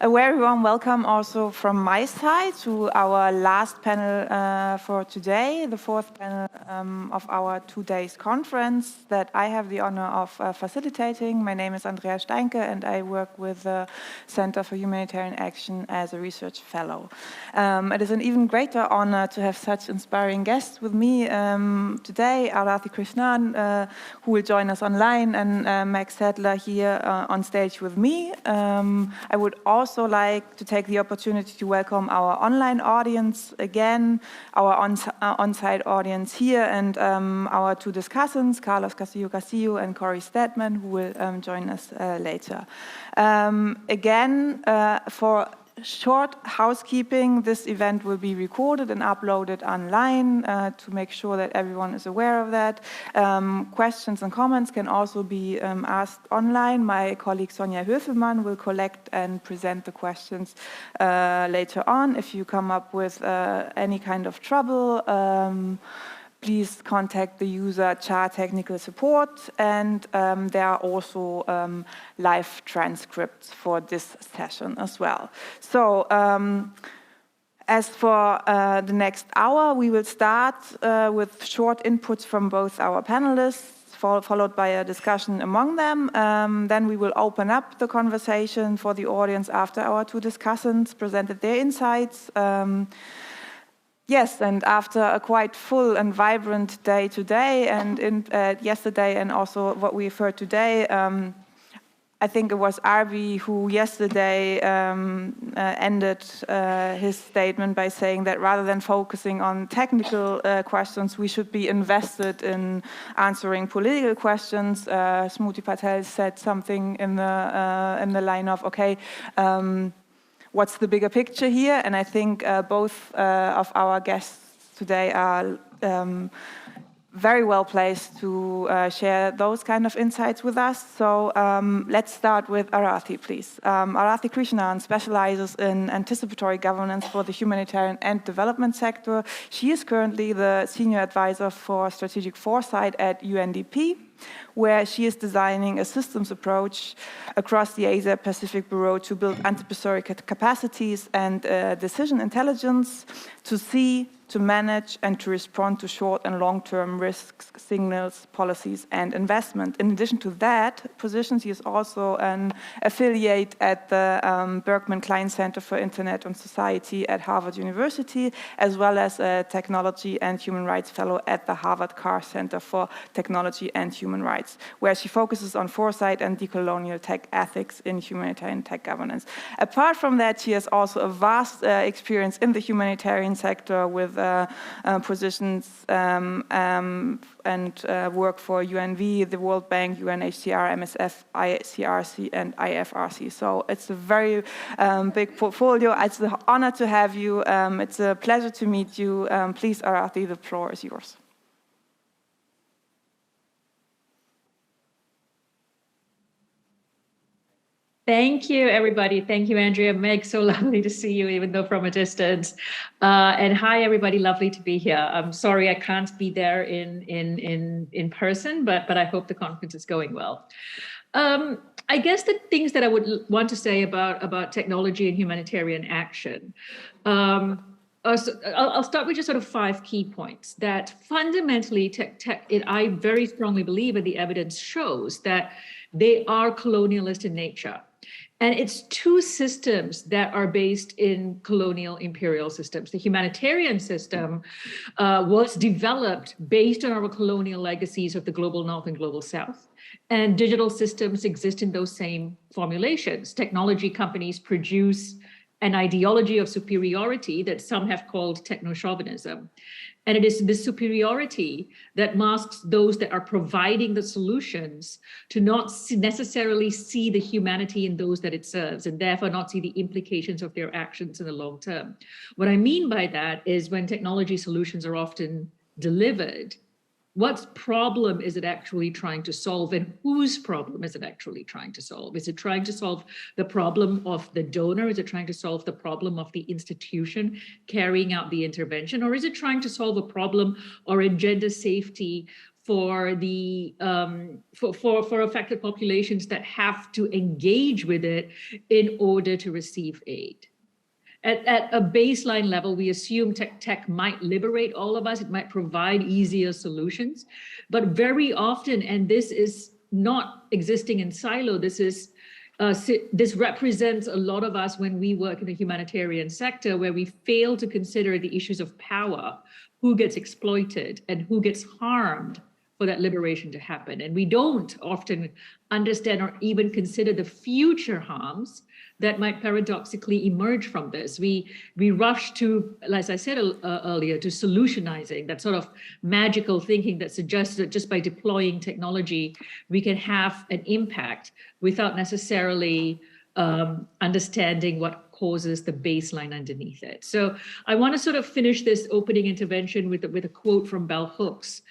A very warm welcome also from my side to our last panel for today, the fourth panel of our 2 days conference that I have the honor of facilitating. My name is Andrea Steinke and I work with the Center for Humanitarian Action as a research fellow. It is an even greater honor to have such inspiring guests with me today, Arathi Krishnan, who will join us online, and Max Sadler here on stage with me. I would also like to take the opportunity to welcome our online audience again, our on-site audience here, and our 2 discussants, Carlos Castillo and Corey Stedman, who will join us later. Again, for short housekeeping, this event will be recorded and uploaded online to make sure that everyone is aware of that. Questions and comments can also be asked online. My colleague Sonja Höfelmann will collect and present the questions later on. If you come up with any kind of trouble, please contact the user CHAR Technical Support, and there are also live transcripts for this session as well. So, as for the next hour, we will start with short inputs from both our panelists, followed by a discussion among them. Then we will open up the conversation for the audience after our 2 discussants presented their insights. Yes, and after a quite full and vibrant day today and yesterday, and also what we've heard today, I think it was Arvi who yesterday ended his statement by saying that rather than focusing on technical questions, we should be invested in answering political questions. Smriti Patel said something in the line of, okay, what's the bigger picture here? And I think both of our guests today are very well placed to share those kind of insights with us. So let's start with Arathi, please. Arathi Krishnan specializes in anticipatory governance for the humanitarian and development sector. She is currently the senior advisor for strategic foresight at UNDP, where she is designing a systems approach across the Asia-Pacific Bureau to build anticipatory capacities and decision intelligence to see, to manage, and to respond to short and long-term risks, signals, policies, and investment. In addition to that position, she is also an affiliate at the Berkman Klein Center for Internet and Society at Harvard University, as well as a technology and human rights fellow at the Harvard Carr Center for Technology and Human Rights, where she focuses on foresight and decolonial tech ethics in humanitarian tech governance. Apart from that, she has also a vast experience in the humanitarian sector with positions and work for UNV, the World Bank, UNHCR, MSF, ICRC, and IFRC. So it's a very big portfolio. It's an honor to have you. It's a pleasure to meet you. Please, Arathi, the floor is yours. Thank you, everybody. Thank you, Andrea. Meg, so lovely to see you, even though from a distance. And hi, everybody. Lovely to be here. I'm sorry I can't be there in person, but I hope the conference is going well. I guess the things that I would want to say about technology and humanitarian action. I'll start with just sort of 5 key points that fundamentally I very strongly believe, and the evidence shows that they are colonialist in nature. And it's 2 systems that are based in colonial imperial systems. The humanitarian system was developed based on our colonial legacies of the global North and global South. And digital systems exist in those same formulations. Technology companies produce an ideology of superiority that some have called techno-chauvinism. And it is this superiority that masks those that are providing the solutions to not necessarily see the humanity in those that it serves, and therefore not see the implications of their actions in the long term. What I mean by that is when technology solutions are often delivered, what problem is it actually trying to solve, and whose problem is it actually trying to solve? Is it trying to solve the problem of the donor? Is it trying to solve the problem of the institution carrying out the intervention? Or is it trying to solve a problem or engender safety for the for affected populations that have to engage with it in order to receive aid. At a baseline level, we assume tech might liberate all of us. It might provide easier solutions, but very often, and this is not existing in silo, this represents a lot of us when we work in the humanitarian sector, where we fail to consider the issues of power, who gets exploited and who gets harmed for that liberation to happen. And we don't often understand or even consider the future harms that might paradoxically emerge from this. We rush to, as I said earlier, to solutionizing, that sort of magical thinking that suggests that just by deploying technology, we can have an impact without necessarily understanding what causes the baseline underneath it. So I want to sort of finish this opening intervention with a quote from Bell Hooks,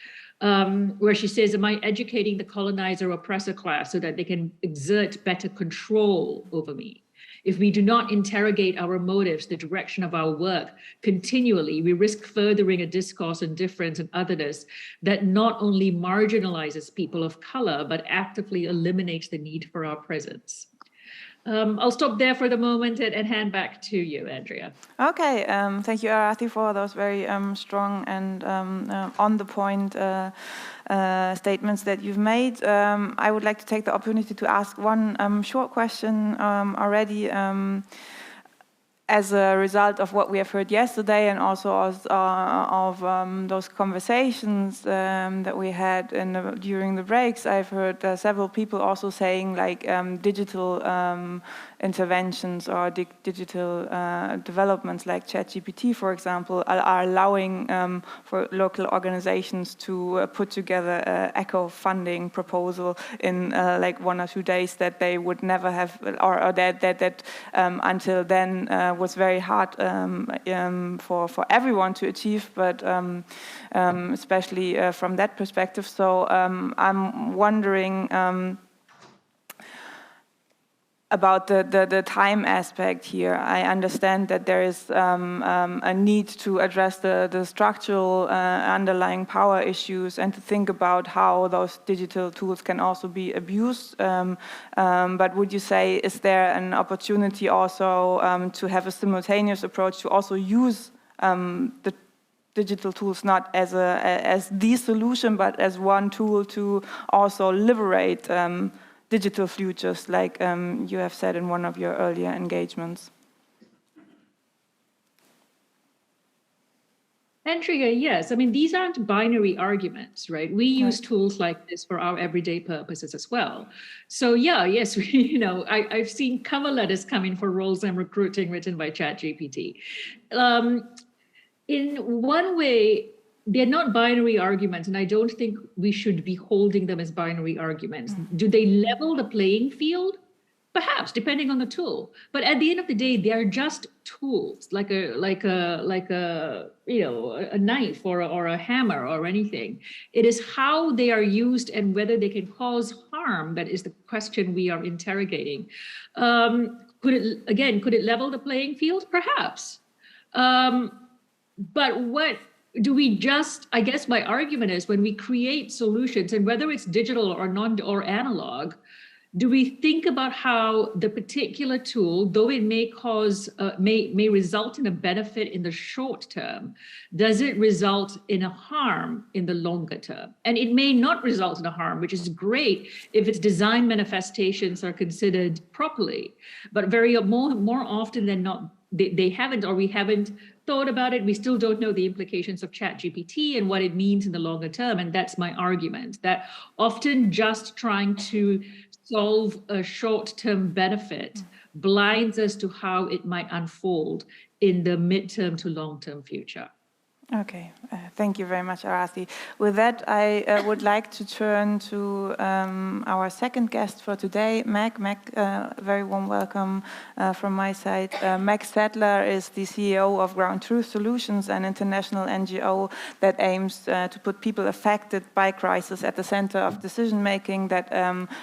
where she says, "Am I educating the colonizer oppressor class so that they can exert better control over me? If we do not interrogate our motives, the direction of our work continually, we risk furthering a discourse on difference and otherness that not only marginalizes people of color, but actively eliminates the need for our presence." I'll stop there for the moment and hand back to you, Andrea. Okay, thank you, Arathi, for those very strong and on the point statements that you've made. I would like to take the opportunity to ask one short question already. As a result of what we have heard yesterday, and also of those conversations that we had during the breaks, I've heard several people also saying, like, digital interventions or digital developments like ChatGPT, for example, are allowing for local organizations to put together an eco funding proposal in like 1 or 2 days that they would never have, or that until then was very hard for everyone to achieve, but especially from that perspective. So I'm wondering about the time aspect here. I understand that there is a need to address the structural underlying power issues and to think about how those digital tools can also be abused. But would you say, is there an opportunity also to have a simultaneous approach to also use the digital tools not as the solution, but as one tool to also liberate digital futures, like you have said in one of your earlier engagements? Andrea, yes. I mean, these aren't binary arguments, right? We use tools like this for our everyday purposes as well. So yeah, yes, I've seen cover letters coming for roles I'm recruiting written by ChatGPT. In one way, they're not binary arguments, and I don't think we should be holding them as binary arguments. Do they level the playing field? Perhaps, depending on the tool. But at the end of the day, they are just tools, like a knife or a hammer or anything. It is how they are used and whether they can cause harm that is the question we are interrogating. Could it level the playing field? Perhaps. But what do we just, I guess my argument is, when we create solutions, and whether it's digital or analog, do we think about how the particular tool, though it may cause, may result in a benefit in the short term, does it result in a harm in the longer term? And it may not result in a harm, which is great if its design manifestations are considered properly. But more often than not, they haven't, or we haven't thought about it. We still don't know the implications of ChatGPT and what it means in the longer term. And that's my argument, that often just trying to solve a short-term benefit blinds us to how it might unfold in the midterm to long-term future. Okay, thank you very much, Arathi. With that, I would like to turn to our second guest for today, Meg. Meg, very warm welcome from my side. Meg Sadler is the CEO of Ground Truth Solutions, an international NGO that aims to put people affected by crisis at the center of decision-making that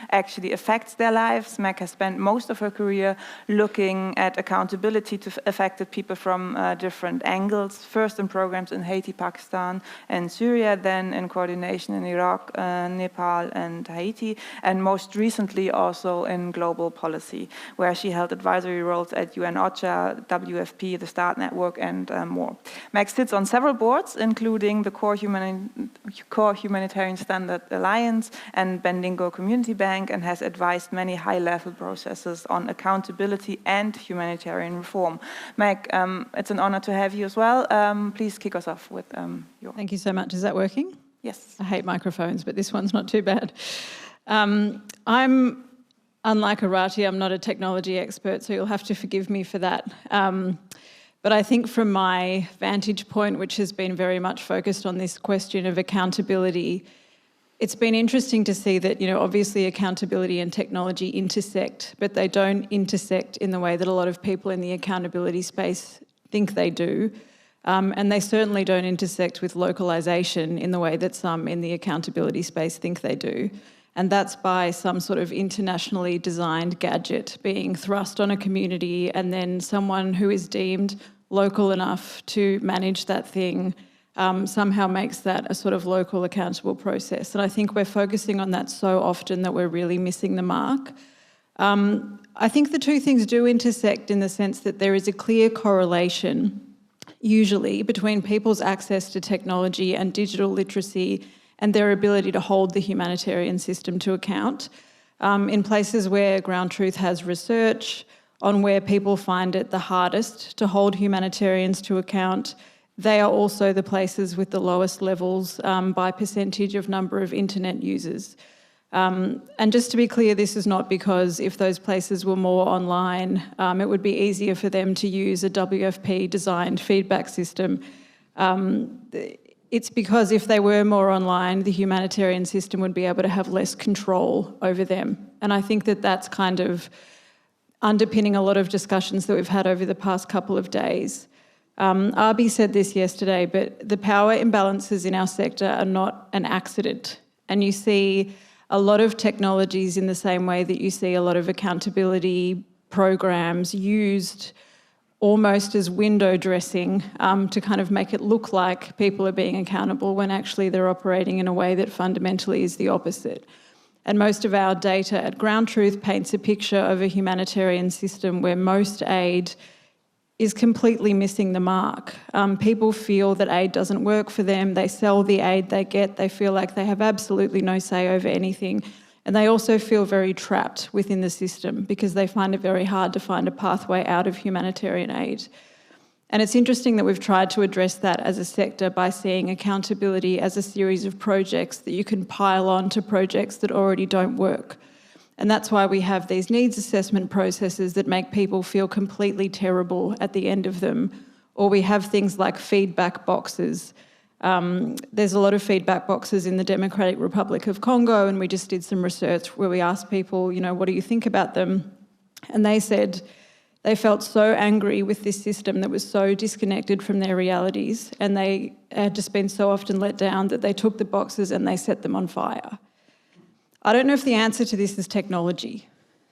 actually affects their lives. Meg has spent most of her career looking at accountability to affected people from different angles, first in programs in in Haiti, Pakistan, and Syria, then in coordination in Iraq, Nepal, and Haiti, and most recently also in global policy, where she held advisory roles at UN OCHA, WFP, the START Network, and more. Meg sits on several boards, including the Core Humanitarian Standard Alliance and Bendigo Community Bank, and has advised many high-level processes on accountability and humanitarian reform. Meg, it's an honor to have you as well. Please kick us off with your... Thank you so much. Is that working? Yes. I hate microphones, but this one's not too bad. I'm, unlike Arati, I'm not a technology expert, so you'll have to forgive me for that. But I think from my vantage point, which has been very much focused on this question of accountability, it's been interesting to see that, obviously accountability and technology intersect, but they don't intersect in the way that a lot of people in the accountability space think they do. And they certainly don't intersect with localisation in the way that some in the accountability space think they do. And that's by some sort of internationally designed gadget being thrust on a community, and then someone who is deemed local enough to manage that thing somehow makes that a sort of local accountable process. And I think we're focusing on that so often that we're really missing the mark. I think the two things do intersect in the sense that there is a clear correlation, usually, between people's access to technology and digital literacy and their ability to hold the humanitarian system to account. In places where Ground Truth has research on where people find it the hardest to hold humanitarians to account, they are also the places with the lowest levels by percentage of number of internet users. And just to be clear, this is not because if those places were more online, it would be easier for them to use a WFP-designed feedback system. It's because if they were more online, the humanitarian system would be able to have less control over them. And I think that that's kind of underpinning a lot of discussions that we've had over the past couple of days. Arbi said this yesterday, but the power imbalances in our sector are not an accident. And you see a lot of technologies in the same way that you see a lot of accountability programs used almost as window dressing to kind of make it look like people are being accountable when actually they're operating in a way that fundamentally is the opposite. And most of our data at Ground Truth paints a picture of a humanitarian system where most aid is completely missing the mark. People feel that aid doesn't work for them. They sell the aid they get. They feel like they have absolutely no say over anything. And they also feel very trapped within the system because they find it very hard to find a pathway out of humanitarian aid. And it's interesting that we've tried to address that as a sector by seeing accountability as a series of projects that you can pile on to projects that already don't work. And that's why we have these needs assessment processes that make people feel completely terrible at the end of them. Or we have things like feedback boxes. There's a lot of feedback boxes in the Democratic Republic of Congo, and we just did some research where we asked people, what do you think about them? And they said they felt so angry with this system that was so disconnected from their realities, and they had just been so often let down that they took the boxes and they set them on fire. I don't know if the answer to this is technology.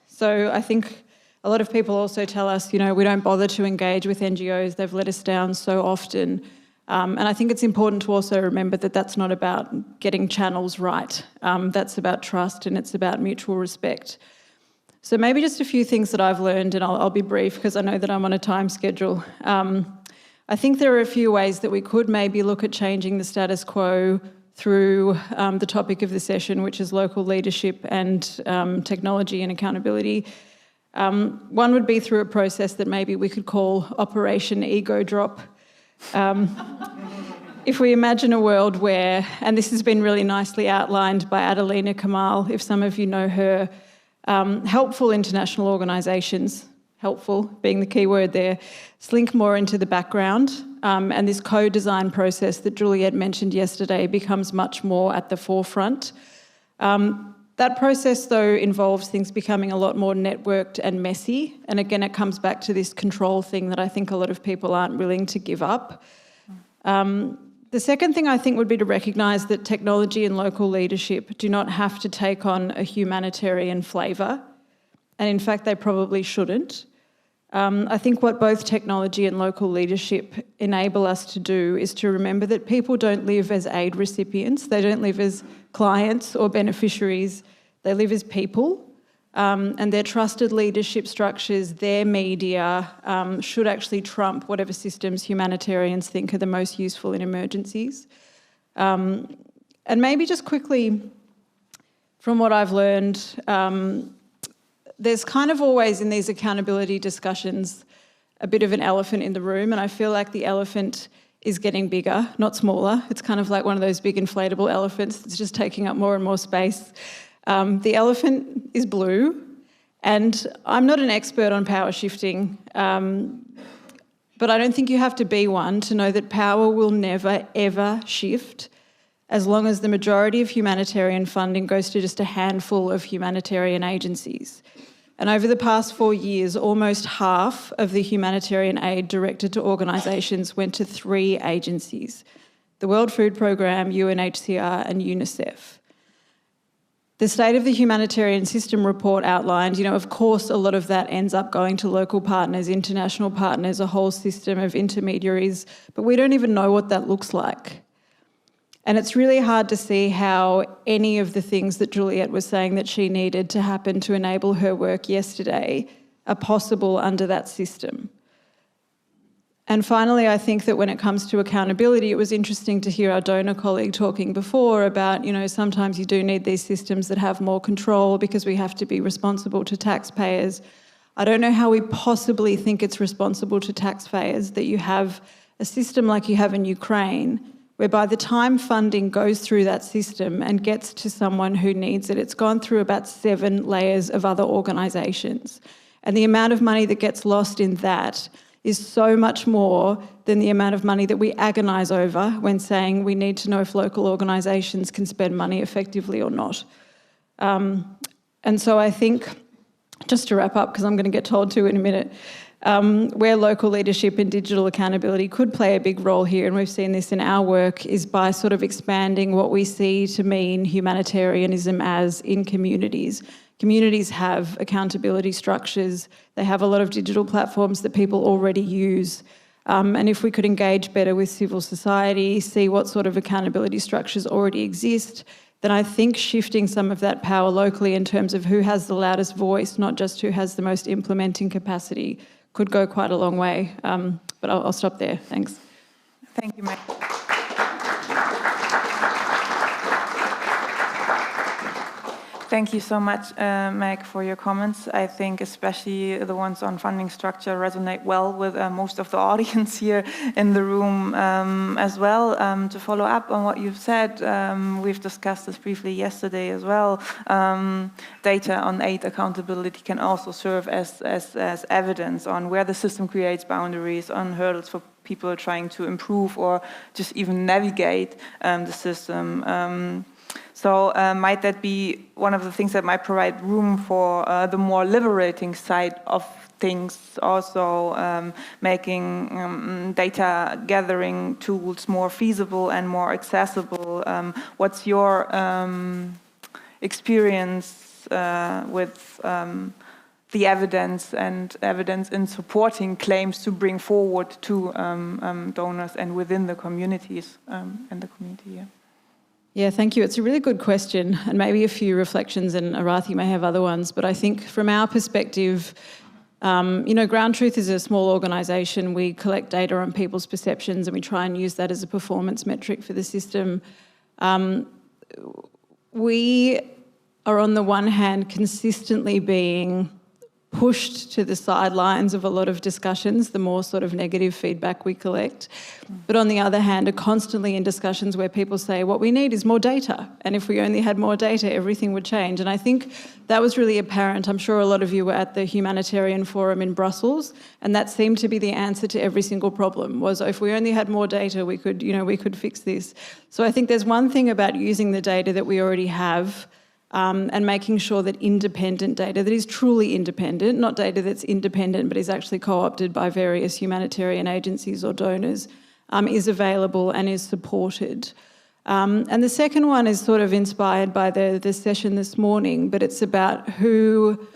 So I think a lot of people also tell us, we don't bother to engage with NGOs, they've let us down so often. And I think it's important to also remember that that's not about getting channels right. That's about trust and it's about mutual respect. So maybe just a few things that I've learned, and I'll be brief because I know that I'm on a time schedule. I think there are a few ways that we could maybe look at changing the status quo through the topic of the session, which is local leadership and technology and accountability. One would be through a process that maybe we could call Operation Ego Drop. If we imagine a world where, and this has been really nicely outlined by Adelina Kamal, if some of you know her, helpful international organisations, helpful being the key word there, slink more into the background, and this co-design process that Juliet mentioned yesterday becomes much more at the forefront. That process, though, involves things becoming a lot more networked and messy. And again, it comes back to this control thing that I think a lot of people aren't willing to give up. The second thing I think would be to recognise that technology and local leadership do not have to take on a humanitarian flavour. And in fact, they probably shouldn't. I think what both technology and local leadership enable us to do is to remember that people don't live as aid recipients, they don't live as clients or beneficiaries, they live as people. And their trusted leadership structures, their media, should actually trump whatever systems humanitarians think are the most useful in emergencies. And maybe just quickly, from what I've learned, there's kind of always in these accountability discussions a bit of an elephant in the room, and I feel like the elephant is getting bigger, not smaller. It's kind of like one of those big inflatable elephants that's just taking up more and more space. The elephant is blue, and I'm not an expert on power shifting, but I don't think you have to be one to know that power will never, ever shift as long as the majority of humanitarian funding goes to just a handful of humanitarian agencies. And over the past 4 years, almost half of the humanitarian aid directed to organisations went to 3 agencies: the World Food Programme, UNHCR and UNICEF. The State of the Humanitarian System report outlined, of course, a lot of that ends up going to local partners, international partners, a whole system of intermediaries, but we don't even know what that looks like. And it's really hard to see how any of the things that Juliet was saying that she needed to happen to enable her work yesterday are possible under that system. And finally, I think that when it comes to accountability, it was interesting to hear our donor colleague talking before about, sometimes you do need these systems that have more control because we have to be responsible to taxpayers. I don't know how we possibly think it's responsible to taxpayers that you have a system like you have in Ukraine, where by the time funding goes through that system and gets to someone who needs it, it's gone through about 7 layers of other organisations. And the amount of money that gets lost in that is so much more than the amount of money that we agonise over when saying we need to know if local organisations can spend money effectively or not. And so I think, just to wrap up, because I'm going to get told to in a minute, where local leadership and digital accountability could play a big role here, and we've seen this in our work, is by sort of expanding what we see to mean humanitarianism as in communities. Communities have accountability structures, they have a lot of digital platforms that people already use, and if we could engage better with civil society, see what sort of accountability structures already exist, then I think shifting some of that power locally in terms of who has the loudest voice, not just who has the most implementing capacity, could go quite a long way. But I'll stop there. Thanks. Thank you, Meg. Thank you so much, Meg, for your comments. I think especially the ones on funding structure resonate well with most of the audience here in the room as well. To follow up on what you've said, we've discussed this briefly yesterday as well. Data on aid accountability can also serve as evidence on where the system creates boundaries, on hurdles for people trying to improve or just even navigate the system. So might that be one of the things that might provide room for the more liberating side of things, also making data gathering tools more feasible and more accessible? What's your experience with the evidence and evidence in supporting claims to bring forward to donors and within the communities and the community? Yeah. Yeah, thank you. It's a really good question, and maybe a few reflections, and Arathi may have other ones, but I think from our perspective, Ground Truth is a small organisation. We collect data on people's perceptions and we try and use that as a performance metric for the system. We are on the one hand consistently being pushed to the sidelines of a lot of discussions, the more sort of negative feedback we collect. But on the other hand, are constantly in discussions where people say, what we need is more data. And if we only had more data, everything would change. And I think that was really apparent. I'm sure a lot of you were at the Humanitarian Forum in Brussels, and that seemed to be the answer to every single problem, was if we only had more data, we could fix this. So I think there's one thing about using the data that we already have, and making sure that independent data that is truly independent, not data that's independent but is actually co-opted by various humanitarian agencies or donors, is available and is supported. And the second one is sort of inspired by the session this morning, but it's about who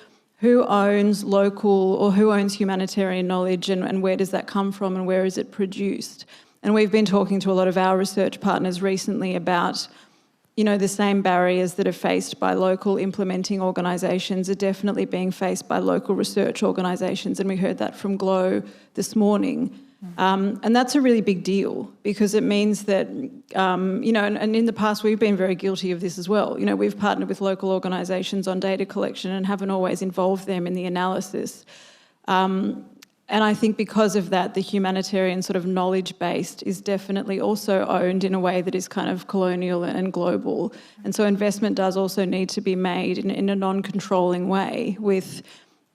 who owns local or who owns humanitarian knowledge, and where does that come from and where is it produced? And we've been talking to a lot of our research partners recently about, you know, the same barriers that are faced by local implementing organisations are definitely being faced by local research organisations, and we heard that from GLOW this morning. And that's a really big deal, because it means that, you know, and in the past we've been very guilty of this as well. You know, we've partnered with local organisations on data collection and haven't always involved them in the analysis. And I think because of that, the humanitarian sort of knowledge-based is definitely also owned in a way that is kind of colonial and global. And so investment does also need to be made in a non-controlling way, with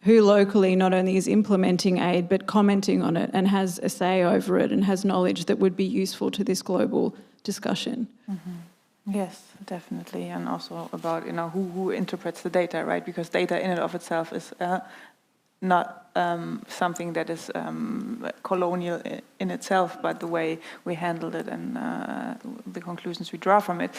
who locally not only is implementing aid but commenting on it and has a say over it and has knowledge that would be useful to this global discussion. Yes, definitely, and also about, you know, who interprets the data, right? Because data in and of itself is not something that is colonial in itself, but the way we handled it and the conclusions we draw from it.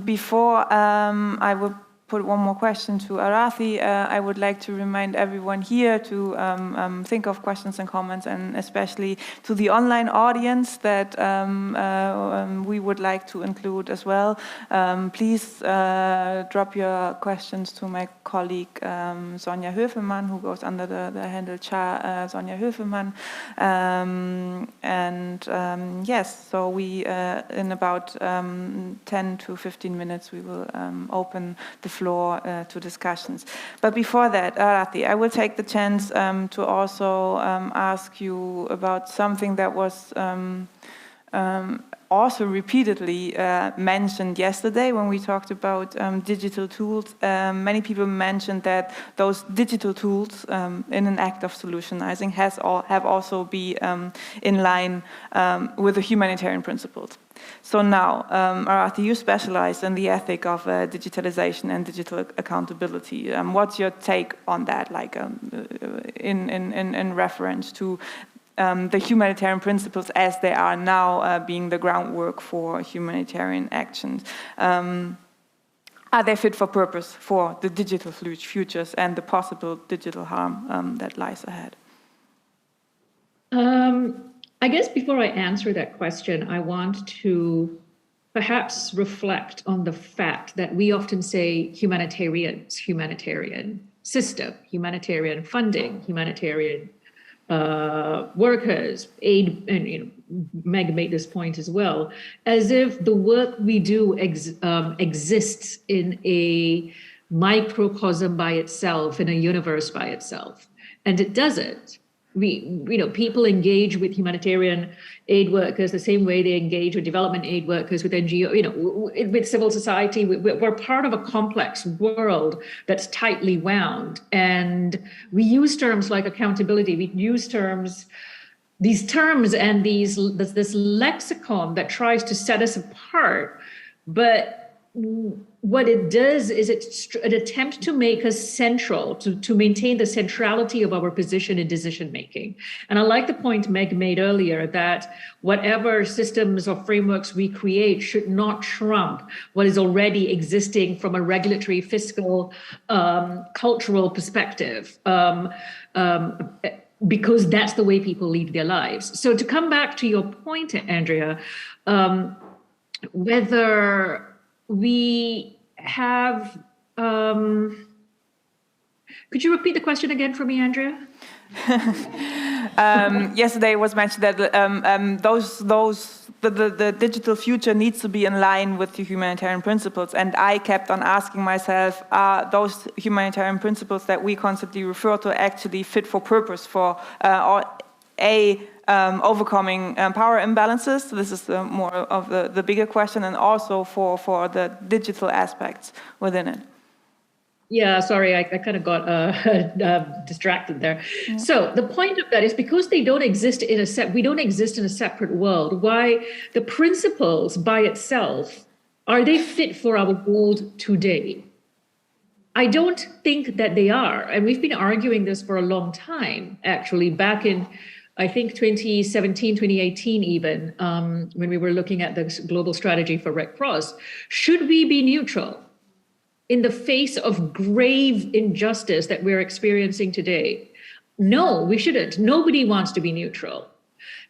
Before I would put one more question to Arathi, I would like to remind everyone here to think of questions and comments, and especially to the online audience that we would like to include as well. Please drop your questions to my colleague Sonja Höfelmann, who goes under the handle Cha Sonja Höfelmann. Yes, so we in about 10 to 15 minutes we will open the floor to discussions. But before that, Arathi, I will take the chance to also ask you about something that was also repeatedly mentioned yesterday when we talked about digital tools. Many people mentioned that those digital tools in an act of solutionizing have also been in line with the humanitarian principles. So now, Arathi, you specialize in the ethic of digitalization and digital accountability. What's your take on that, like in reference to the humanitarian principles as they are now being the groundwork for humanitarian actions? Are they fit for purpose for the digital futures and the possible digital harm that lies ahead? I guess before I answer that question, I want to perhaps reflect on the fact that we often say humanitarian system, humanitarian funding, humanitarian workers, aid, and Meg made this point as well, as if the work we do exists in a microcosm by itself, in a universe by itself, and it doesn't. People engage with humanitarian aid workers the same way they engage with development aid workers, with NGO, with civil society. We're part of a complex world that's tightly wound. And we use terms like accountability. We use these terms and this lexicon that tries to set us apart. But what it does is it's an attempt to make us central, to maintain the centrality of our position in decision making. And I like the point Meg made earlier that whatever systems or frameworks we create should not trump what is already existing from a regulatory, fiscal, cultural perspective. Because that's the way people lead their lives. So to come back to your point, Andrea, whether we have, could you repeat the question again for me, Andrea? Yesterday it was mentioned that the digital future needs to be in line with the humanitarian principles, and I kept on asking myself, are those humanitarian principles that we constantly refer to actually fit for purpose for overcoming power imbalances? This is more of the bigger question, and also for the digital aspects within it. Yeah, sorry, I kind of got distracted there. Yeah. So the point of that is because they don't exist we don't exist in a separate world. Why the principles by itself, are they fit for our world today? I don't think that they are, and we've been arguing this for a long time. Actually, back in I think 2017, 2018 even, when we were looking at the global strategy for Red Cross, should we be neutral? in the face of grave injustice that we're experiencing today? No, we shouldn't. Nobody wants to be neutral.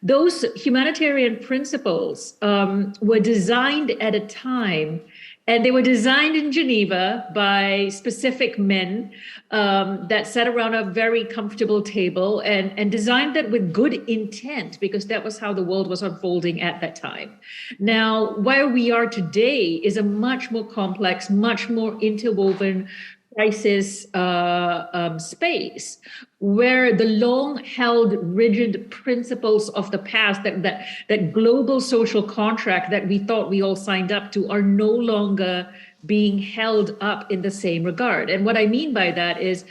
Those humanitarian principles were designed at a time, and they were designed in Geneva by specific men that sat around a very comfortable table and designed that with good intent, because that was how the world was unfolding at that time. Now, where we are today is a much more complex, much more interwoven crisis space, where the long-held rigid principles of the past, that global social contract that we thought we all signed up to, are no longer being held up in the same regard. And what I mean by that is,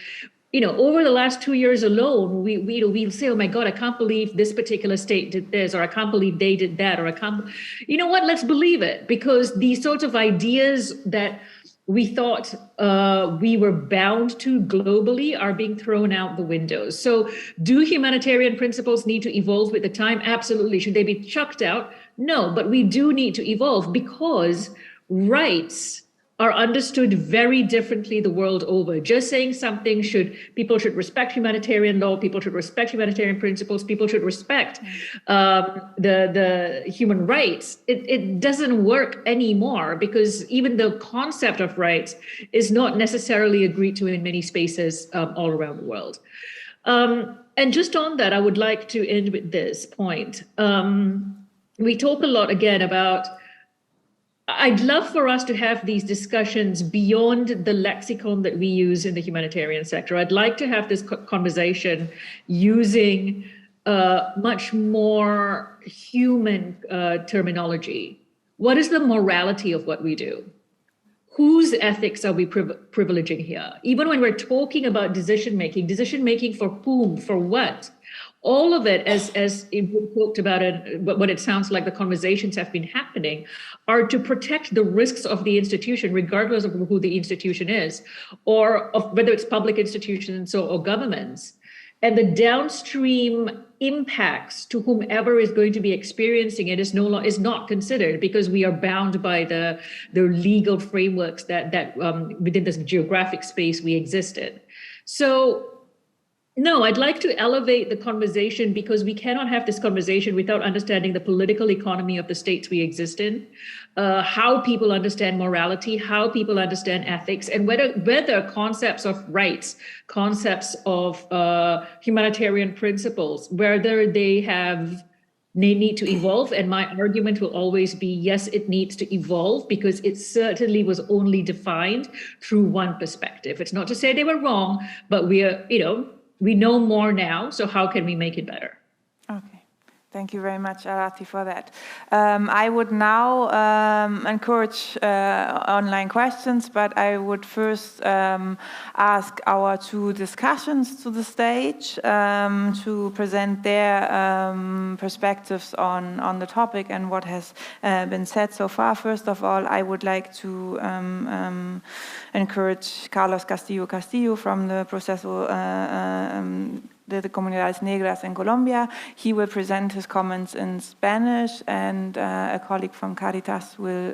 over the last 2 years alone, we'll say, oh my God, I can't believe this particular state did this, or I can't believe they did that, or I can't, you know what, let's believe it, because these sorts of ideas that we thought we were bound to globally are being thrown out the window. So do humanitarian principles need to evolve with the time? Absolutely. Should they be chucked out? No, but we do need to evolve, because rights are understood very differently the world over. Just saying something people should respect humanitarian law, people should respect humanitarian principles, people should respect the human rights. It doesn't work anymore, because even the concept of rights is not necessarily agreed to in many spaces all around the world. And just on that, I would like to end with this point. We talk a lot again about, I'd love for us to have these discussions beyond the lexicon that we use in the humanitarian sector. I'd like to have this conversation using much more human terminology. What is the morality of what we do? Whose ethics are we privileging here? Even when we're talking about decision-making for whom, for what? All of it, as we talked about it, what it sounds like the conversations have been happening, are to protect the risks of the institution, regardless of who the institution is, or of whether it's public institutions or governments. And the downstream impacts to whomever is going to be experiencing it is not considered, because we are bound by the legal frameworks that within this geographic space we exist in. So, no, I'd like to elevate the conversation, because we cannot have this conversation without understanding the political economy of the states we exist in, how people understand morality, how people understand ethics, and whether concepts of rights, concepts of humanitarian principles, whether they need to evolve. And my argument will always be, yes, it needs to evolve, because it certainly was only defined through one perspective. It's not to say they were wrong, but we know more now, so how can we make it better? Okay, thank you very much, Arati, for that. I would now encourage online questions, but I would first ask our two discussions to the stage to present their perspectives on the topic and what has been said so far. First of all, I would like to encourage Carlos Castillo from the Proceso de Comunidades Negras in Colombia. He will present his comments in Spanish, and a colleague from Caritas will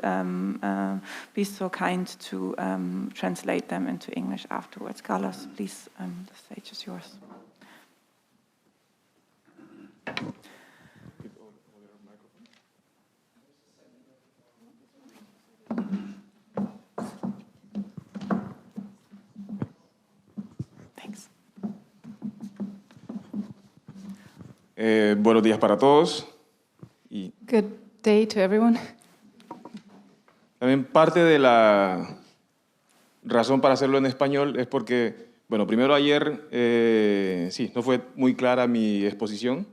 be so kind to translate them into English afterwards. Carlos, please, the stage is yours. Buenos días para todos. Y Good day to everyone. también parte de la razón para hacerlo en español es porque, bueno, primero ayer sí, no fue muy clara mi exposición.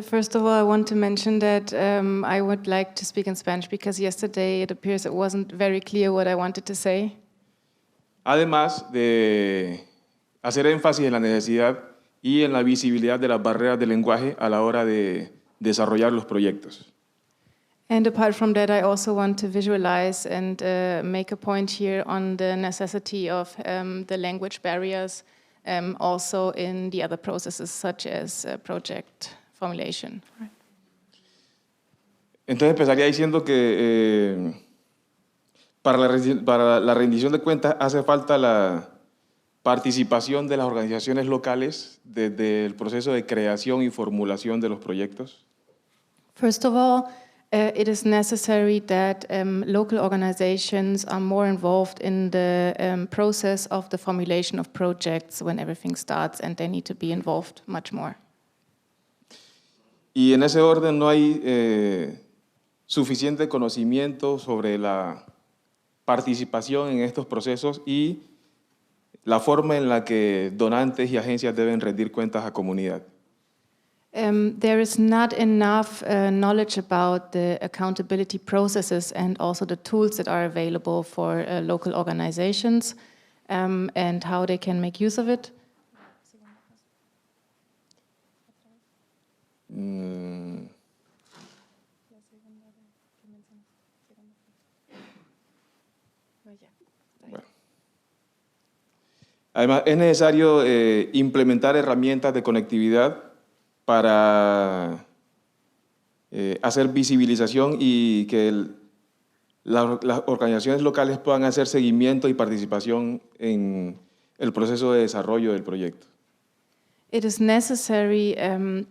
First of all, I want to mention that I would like to speak in Spanish, because yesterday it appears it wasn't very clear what I wanted to say. Además de hacer énfasis en la necesidad y en la visibilidad de las barreras del lenguaje a la hora de desarrollar los proyectos. And apart from that, I also want to visualize and make a point here on the necessity of the language barriers also in the other processes, such as project formulation. Entonces empezaría diciendo que Para la rendición de cuentas hace falta la participación de las organizaciones locales desde el proceso de creación y formulación de los proyectos. First of all, it is necessary that local organizations are more involved in the process of the formulation of projects when everything starts, and they need to be involved much more. Y en ese orden no hay suficiente conocimiento sobre la participación en estos procesos y la forma en la que donantes y agencias deben rendir cuentas a comunidad. There is not enough knowledge about the accountability processes and also the tools that are available for local organizations and how they can make use of it. Además, es necesario implementar herramientas de conectividad para hacer visibilización y que las organizaciones locales puedan hacer seguimiento y participación en el proceso de desarrollo del proyecto. It is necessary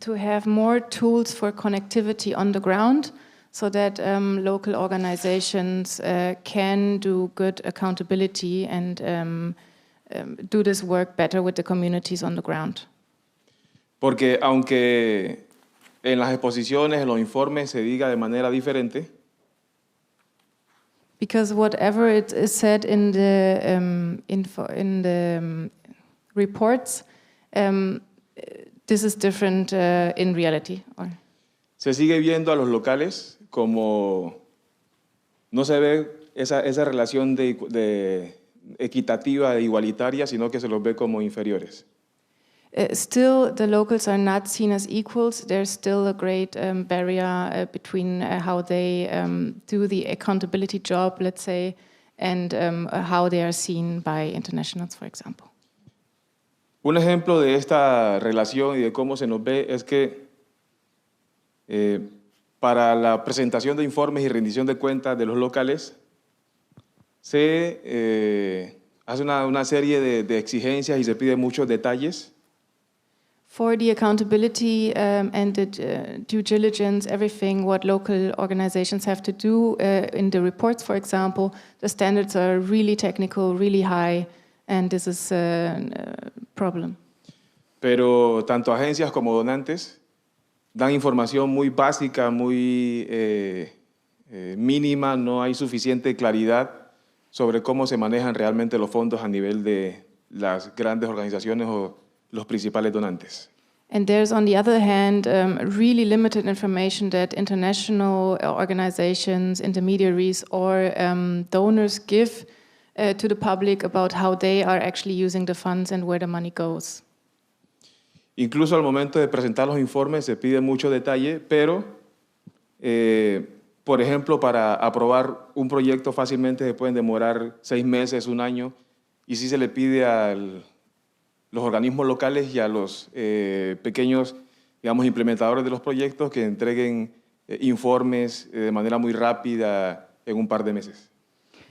to have more tools for connectivity on the ground so that local organizations can do good accountability and do this work better with the communities on the ground. Porque aunque en las exposiciones, en los informes se diga de manera diferente, Because whatever it is said in the reports, this is different in reality. se sigue viendo a los locales como no se ve esa relación de equitativa e igualitaria, sino que se los ve como inferiores. Still, the locals are not seen as equals. There's still a great barrier between how they do the accountability job, let's say, and how they are seen by internationals, for example. Un ejemplo de esta relación y de cómo se nos ve es que para la presentación de informes y rendición de cuentas de los locales se hace una serie de exigencias y se pide muchos detalles. For the accountability and the due diligence, everything what local organizations have to do in the reports, for example, the standards are really technical, really high, and this is a problem. Pero tanto agencias como donantes dan información muy básica, muy mínima, no hay suficiente claridad sobre cómo se manejan realmente los fondos a nivel de las grandes organizaciones o los principales donantes. And there's, on the other hand, really limited information that international organizations, intermediaries, or donors give to the public about how they are actually using the funds and where the money goes. Incluso al momento de presentar los informes se pide mucho detalle, pero, por ejemplo, para aprobar un proyecto fácilmente se pueden demorar 6 meses, 1 año, y sí se le pide a los organismos locales y a los pequeños, digamos, implementadores de los proyectos que entreguen informes de manera muy rápida en un par de meses.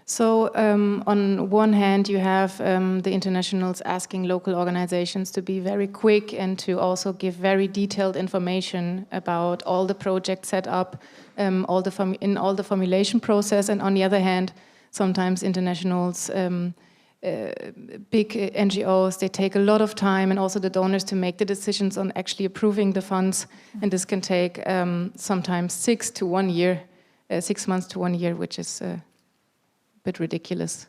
So on one hand, you have the internationals asking local organizations to be very quick and to also give very detailed information about all the projects set up, in all the formulation process. And on the other hand, sometimes internationals, big NGOs, they take a lot of time, and also the donors, to make the decisions on actually approving the funds. And this can take sometimes 6 to 1 year, 6 months to 1 year, which is bit ridiculous.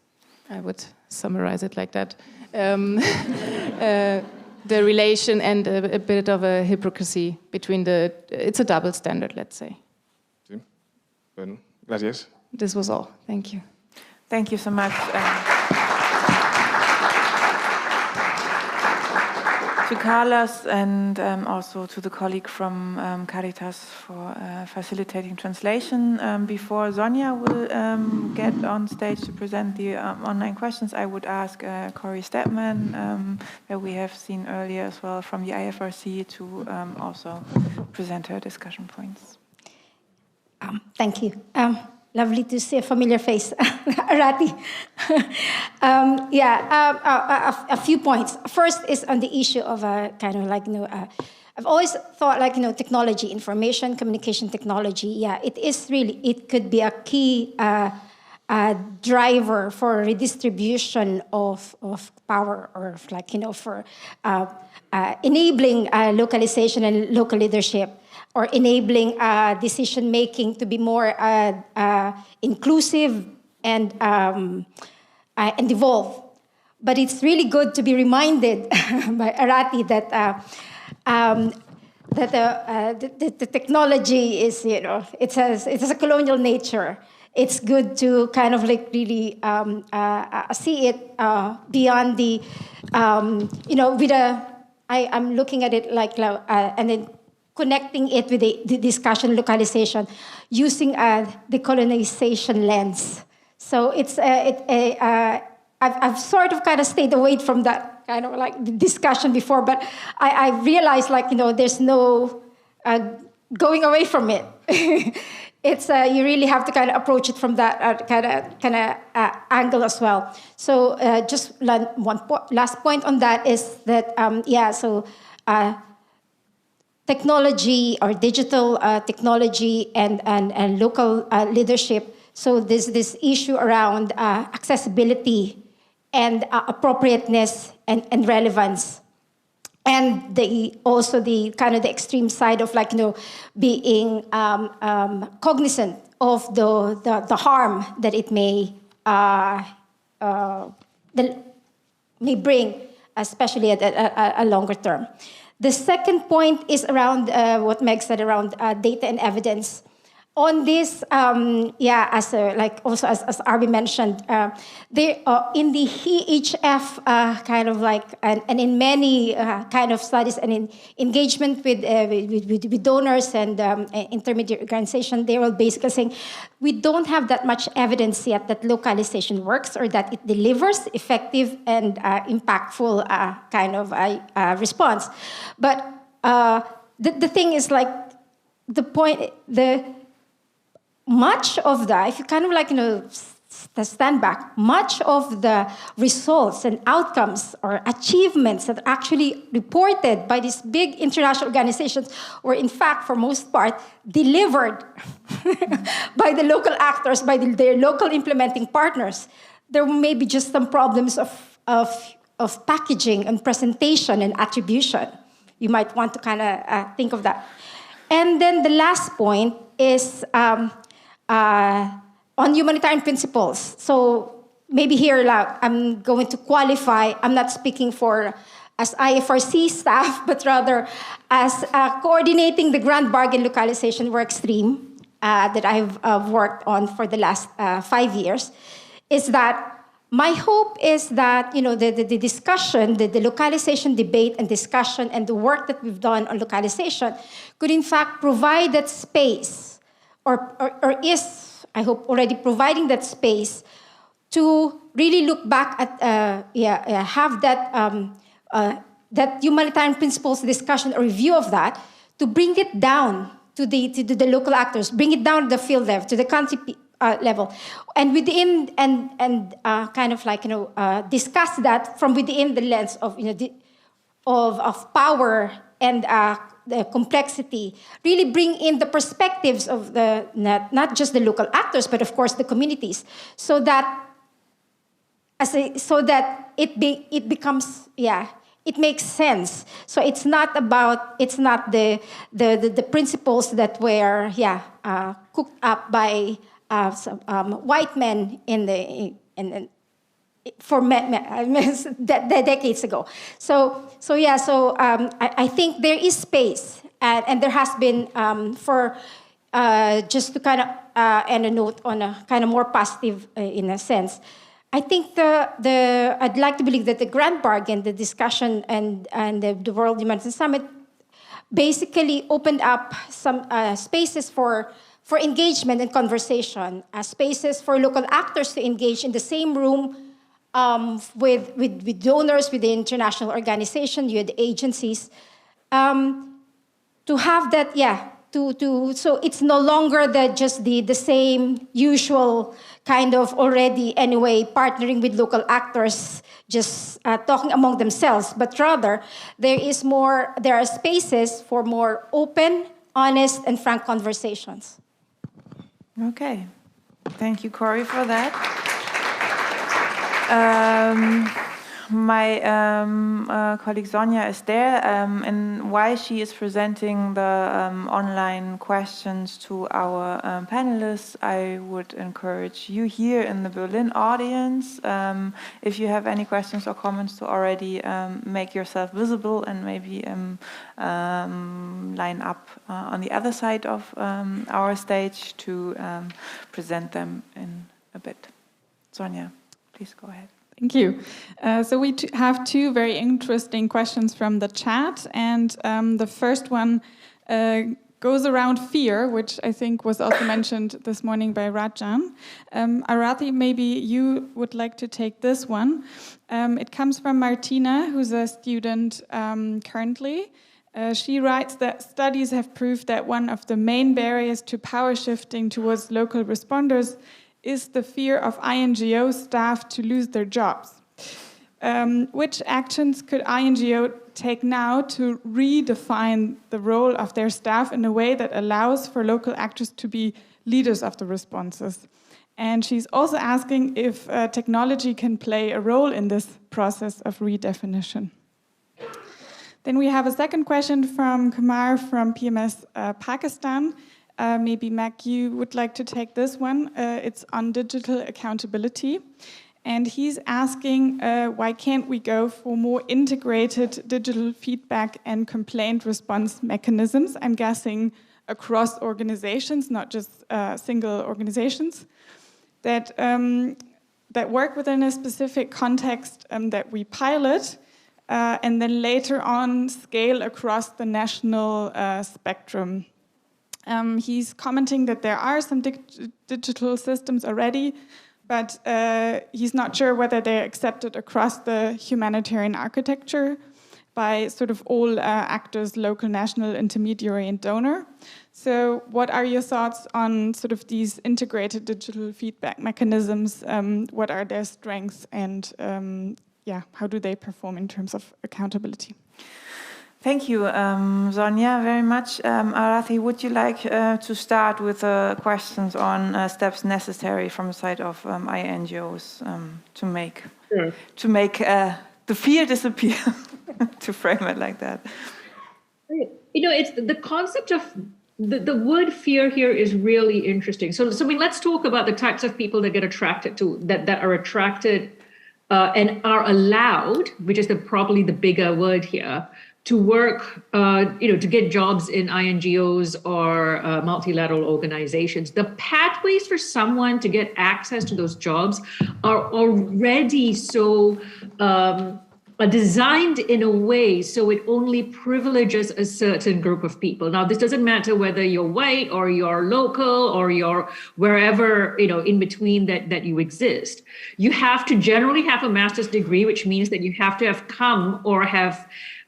I would summarize it like that. The relation and a bit of a hypocrisy between it's a double standard, let's say. ¿Sí? Bueno, gracias. This was all. Thank you. Thank you so much. To Carlos and also to the colleague from Caritas for facilitating translation. Before Sonja will get on stage to present the online questions, I would ask Corey Stepman, that we have seen earlier as well from the IFRC, to also present her discussion points. Thank you. lovely to see a familiar face, Arati. A few points. First is on the issue of kind of like, I've always thought like, technology, information, communication technology, it could be a key driver for redistribution of power, or like, for enabling localization and local leadership, or enabling decision-making to be more inclusive and evolve. But it's really good to be reminded by Arati that the technology is, it has a colonial nature. It's good to kind of like really see it beyond the, I'm looking at it like, and then connecting it with the discussion localization using the colonization lens. So I've sort of kind of stayed away from that kind of like discussion before, but I realized like, there's no going away from it. It's you really have to kind of approach it from that kind of angle as well. So just last point on that is that technology or digital technology and local leadership. So this issue around accessibility and appropriateness and relevance. And also the kind of the extreme side of like, being cognizant of the harm that it may bring, especially at a longer term. The second point is around what Meg said around data and evidence. On this, as Arby mentioned, in the EHF kind of like, and in many kind of studies and in engagement with donors and intermediate organizations, they were basically saying, we don't have that much evidence yet that localization works or that it delivers effective and impactful kind of response. But the thing is like, much of that, if you kind of like, stand back, much of the results and outcomes or achievements that are actually reported by these big international organizations were, in fact, for most part, delivered by the local actors, by their local implementing partners. There may be just some problems of packaging and presentation and attribution. You might want to kind of think of that. And then the last point is on humanitarian principles. So maybe here I'm going to qualify, I'm not speaking as IFRC staff, but rather as coordinating the Grand Bargain localization work stream that I've worked on for the last 5 years, is that my hope is that the discussion, the localization debate and discussion and the work that we've done on localization could in fact provide that space or is, I hope, already providing that space to really look back at, have that that humanitarian principles discussion or review of that, to bring it down to the local actors, bring it down to the field level, to the country level, and within and kind of like discuss that from within the lens of of power and the complexity, really bring in the perspectives of the not just the local actors, but of course the communities, so that it becomes it makes sense. So it's not the principles that were cooked up by some white men for decades ago. I think there is space, and there has been for just to kind of end a note on a kind of more positive in a sense. I think I'd like to believe that the Grand Bargain, the discussion, and the World Humanitarian Summit basically opened up some spaces for engagement and conversation, spaces for local actors to engage in the same room with donors, with the international organization, with the agencies, to have that, so it's no longer the same usual kind of already anyway partnering with local actors, just talking among themselves, but rather there are spaces for more open, honest, and frank conversations. Okay. Thank you, Corey, for that. My colleague Sonja is there, and while she is presenting the online questions to our panelists, I would encourage you here in the Berlin audience, if you have any questions or comments, to already make yourself visible and maybe line up on the other side of our stage to present them in a bit. Sonja, please go ahead. Thank you. So we have two very interesting questions from the chat, and the first one goes around fear, which I think was also mentioned this morning by Rajan. Arathi, maybe you would like to take this one. It comes from Martina, who's a student currently. She writes that studies have proved that one of the main barriers to power shifting towards local responders is the fear of INGO staff to lose their jobs. Which actions could INGO take now to redefine the role of their staff in a way that allows for local actors to be leaders of the responses? And she's also asking if technology can play a role in this process of redefinition. Then we have a second question from Kumar from PMS Pakistan. Maybe, Mac, you would like to take this one. It's on digital accountability. And he's asking, why can't we go for more integrated digital feedback and complaint response mechanisms? I'm guessing across organizations, not just single organizations, that work within a specific context that we pilot, and then later on scale across the national spectrum. He's commenting that there are some digital systems already, but he's not sure whether they're accepted across the humanitarian architecture by sort of all actors, local, national, intermediary, and donor. So what are your thoughts on sort of these integrated digital feedback mechanisms? What are their strengths, and how do they perform in terms of accountability? Thank you, Sonja, very much. Arathi, would you like to start with questions on steps necessary from the side of INGOs to make the fear disappear, to frame it like that? You know, it's the concept of the word fear here is really interesting. So I mean, let's talk about the types of people that get attracted to that are attracted and are allowed, which is probably the bigger word here, to work, to get jobs in INGOs or multilateral organizations. The pathways for someone to get access to those jobs are already so designed in a way so it only privileges a certain group of people. Now, this doesn't matter whether you're white or you're local or you're wherever, in between that you exist. You have to generally have a master's degree, which means that you have to have come or have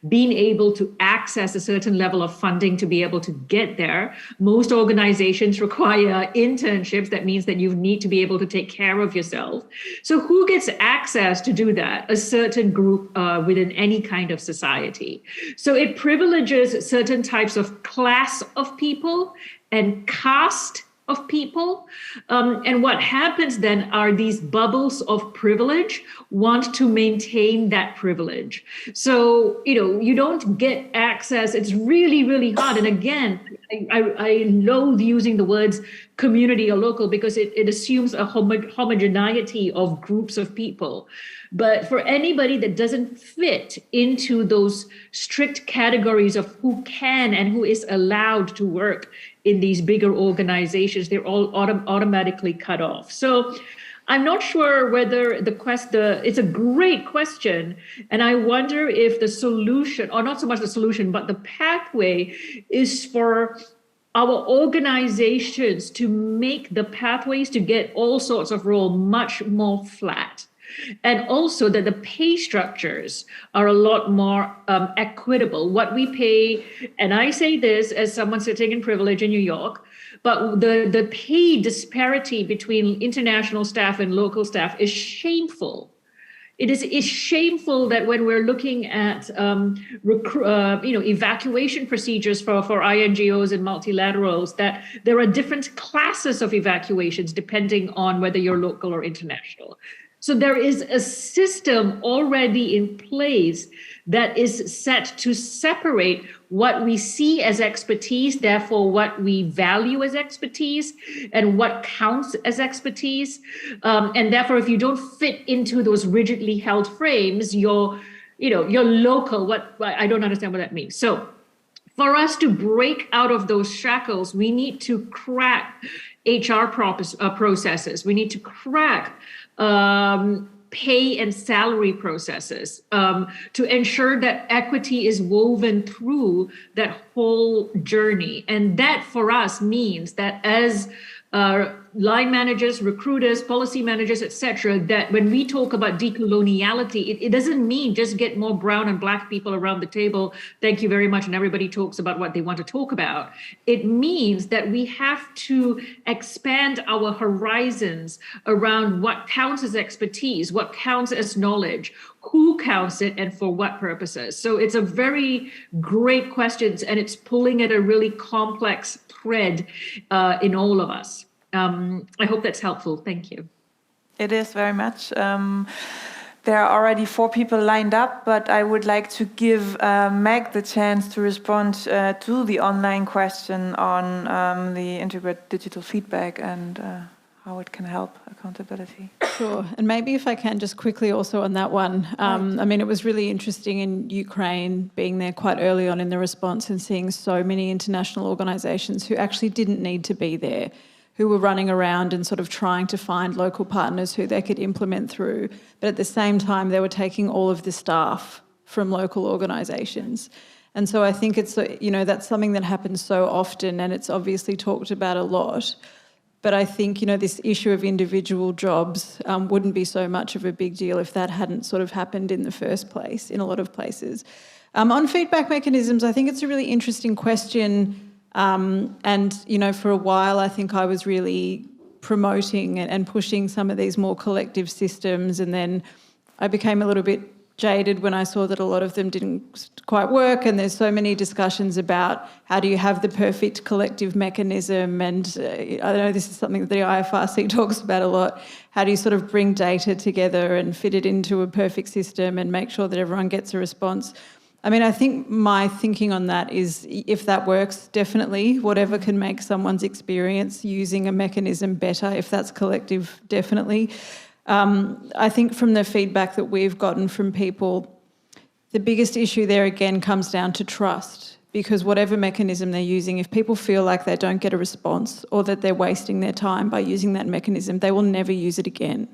being able to access a certain level of funding to be able to get there. Most organizations require internships. That means that you need to be able to take care of yourself. So who gets access to do that? A certain group within any kind of society. So it privileges certain types of class of people and caste of people. And what happens then are these bubbles of privilege want to maintain that privilege. So, you don't get access. It's really, really hard. And again, I loathe using the words community or local because it assumes a homogeneity of groups of people. But for anybody that doesn't fit into those strict categories of who can and who is allowed to work in these bigger organizations, they're all automatically cut off. So I'm not sure whether it's a great question. And I wonder if the solution, or not so much the solution, but the pathway is for our organizations to make the pathways to get all sorts of role much more flat. And also that the pay structures are a lot more equitable. What we pay, and I say this as someone sitting in privilege in New York, but the pay disparity between international staff and local staff is shameful. It's shameful that when we're looking at evacuation procedures for INGOs and multilaterals, that there are different classes of evacuations depending on whether you're local or international. So there is a system already in place that is set to separate what we see as expertise, therefore what we value as expertise, and what counts as expertise. And therefore, if you don't fit into those rigidly held frames, you're local. I don't understand what that means. So for us to break out of those shackles, we need to crack HR processes. We need to crack pay and salary processes to ensure that equity is woven through that whole journey. And that for us means that as line managers, recruiters, policy managers, etc., that when we talk about decoloniality, it doesn't mean just get more brown and black people around the table. Thank you very much. And everybody talks about what they want to talk about. It means that we have to expand our horizons around what counts as expertise, what counts as knowledge, who counts it, and for what purposes. So it's a very great question, and it's pulling at a really complex thread in all of us. I hope that's helpful. Thank you. It is very much. There are already 4 people lined up, but I would like to give Meg the chance to respond to the online question on the integrated digital feedback and how it can help accountability. Sure. And maybe if I can just quickly also on that one. I mean, it was really interesting in Ukraine being there quite early on in the response and seeing so many international organisations who actually didn't need to be there, who were running around and sort of trying to find local partners who they could implement through. But at the same time, they were taking all of the staff from local organisations. And so I think it's, that's something that happens so often, and it's obviously talked about a lot. But I think, this issue of individual jobs wouldn't be so much of a big deal if that hadn't sort of happened in the first place in a lot of places. On feedback mechanisms, I think it's a really interesting question. And, for a while, I think I was really promoting and pushing some of these more collective systems. And then I became a little bit jaded when I saw that a lot of them didn't quite work. And there's so many discussions about how do you have the perfect collective mechanism. And I know this is something that the IFRC talks about a lot. How do you sort of bring data together and fit it into a perfect system and make sure that everyone gets a response? I mean, I think my thinking on that is if that works, definitely, whatever can make someone's experience using a mechanism better, if that's collective, definitely. I think from the feedback that we've gotten from people, the biggest issue there again comes down to trust, because whatever mechanism they're using, if people feel like they don't get a response or that they're wasting their time by using that mechanism, they will never use it again.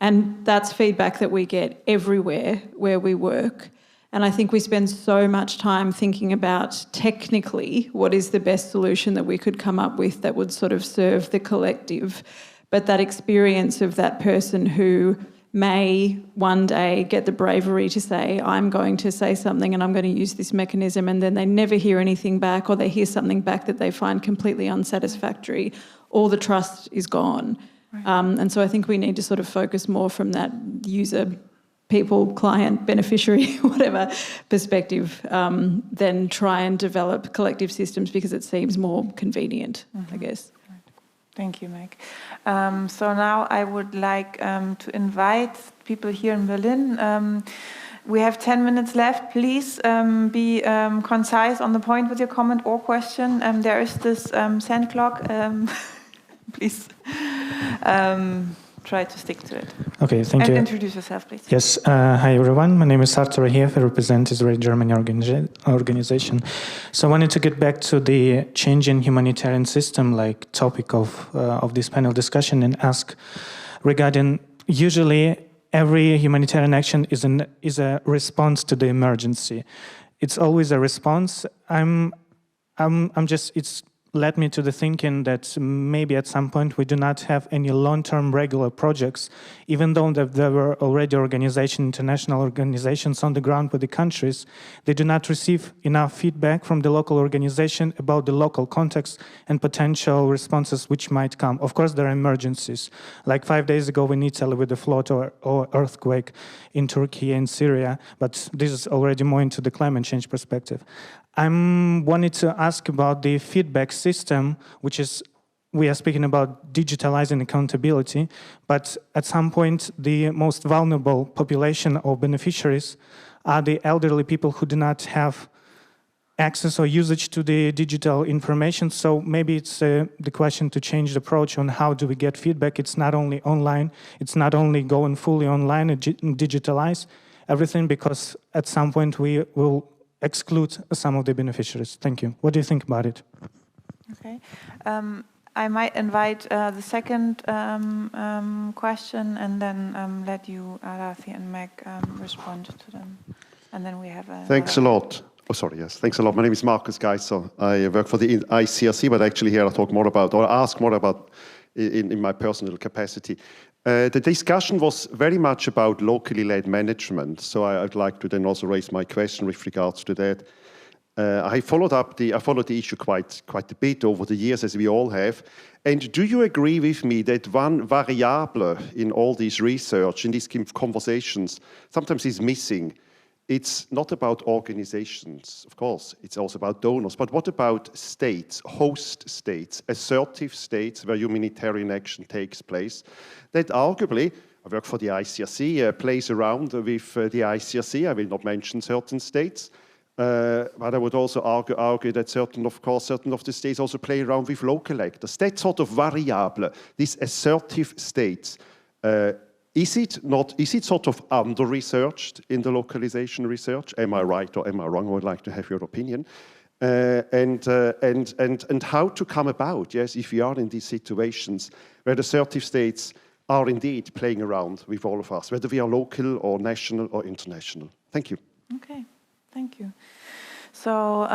And that's feedback that we get everywhere where we work. And I think we spend so much time thinking about technically what is the best solution that we could come up with that would sort of serve the collective. But that experience of that person who may one day get the bravery to say, I'm going to say something and I'm going to use this mechanism, and then they never hear anything back, or they hear something back that they find completely unsatisfactory, all the trust is gone. Right. And so I think we need to sort of focus more from that user, people, client, beneficiary, whatever perspective, then try and develop collective systems because it seems more convenient, I guess. Thank you, Meg. So now I would like to invite people here in Berlin. We have 10 minutes left. Please be concise on the point with your comment or question. There is this sand clock. Please. Try to stick to it. Okay, thank you. And introduce yourself, please. Yes, hi everyone. My name is Artur Rahiev. I represent Israeli-German organization. So I wanted to get back to the change in humanitarian system, like topic of this panel discussion, and ask regarding usually every humanitarian action is a response to the emergency. It's always a response. led me to the thinking that maybe at some point we do not have any long-term regular projects, even though there were already international organizations on the ground with the countries. They do not receive enough feedback from the local organization about the local context and potential responses which might come. Of course, there are emergencies, like 5 days ago in Italy with the flood or earthquake in Turkey and Syria, but this is already more into the climate change perspective. I wanted to ask about the feedback system, which is, we are speaking about digitalizing accountability, but at some point the most vulnerable population or beneficiaries are the elderly people who do not have access or usage to the digital information. So maybe it's the question to change the approach on how do we get feedback. It's not only online, it's not only going fully online and digitalize everything, because at some point we will exclude some of the beneficiaries. Thank you. What do you think about it? Okay. I might invite the second question and then let you, Rafi and Meg, respond to them. And then we have a... Thanks a lot. Oh, sorry, yes. Thanks a lot. My name is Markus Geisser. I work for the ICRC, but actually here I talk more about, or ask more about in my personal capacity. The discussion was very much about locally led management, so I'd like to then also raise my question with regards to that. I followed the issue quite a bit over the years, as we all have. And do you agree with me that one variable in all this research, in these conversations, sometimes is missing? It's not about organizations, of course, it's also about donors, but what about states, host states, assertive states where humanitarian action takes place, that arguably, I work for the ICRC, plays around with the ICRC, I will not mention certain states, but I would also argue that certain of the states also play around with local actors. That sort of variable, these assertive states, is it sort of under-researched in the localization research? Am I right or am I wrong? I would like to have your opinion. And how to come about, yes, if we are in these situations where the assertive states are indeed playing around with all of us, whether we are local or national or international. Thank you. Okay, thank you. So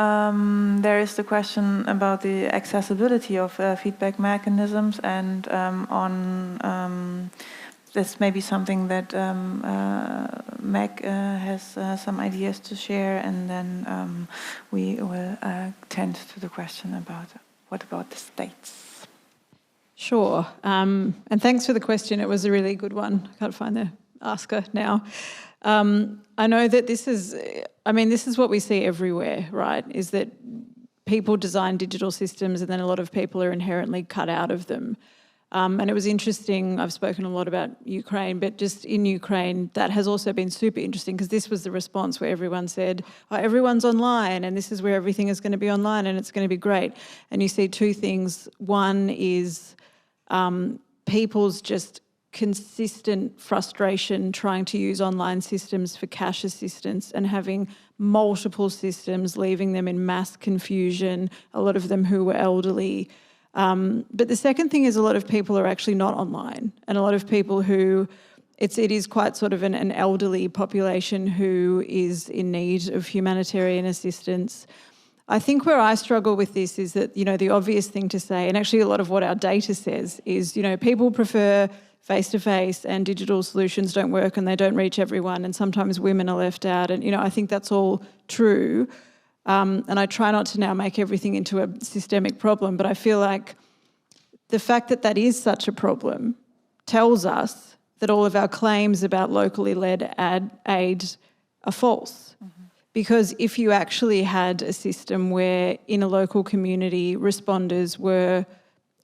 there is the question about the accessibility of feedback mechanisms, and this may be something that Meg has some ideas to share, and then we will tend to the question about what about the states. Sure, and thanks for the question. It was a really good one. I can't find the asker now. I know that this is what we see everywhere, right? Is that people design digital systems and then a lot of people are inherently cut out of them. And it was interesting, I've spoken a lot about Ukraine, but just in Ukraine, that has also been super interesting, because this was the response where everyone said, oh, everyone's online and this is where everything is going to be online and it's going to be great. And you see two things. One is people's just consistent frustration trying to use online systems for cash assistance and having multiple systems, leaving them in mass confusion, a lot of them who were elderly. But the second thing is a lot of people are actually not online, and a lot of people who, it is quite sort of an elderly population who is in need of humanitarian assistance. I think where I struggle with this is that, the obvious thing to say, and actually a lot of what our data says is, people prefer face-to-face and digital solutions don't work and they don't reach everyone, and sometimes women are left out. And, I think that's all true. And I try not to now make everything into a systemic problem, but I feel like the fact that that is such a problem tells us that all of our claims about locally led aid are false. Mm-hmm. Because if you actually had a system where in a local community responders were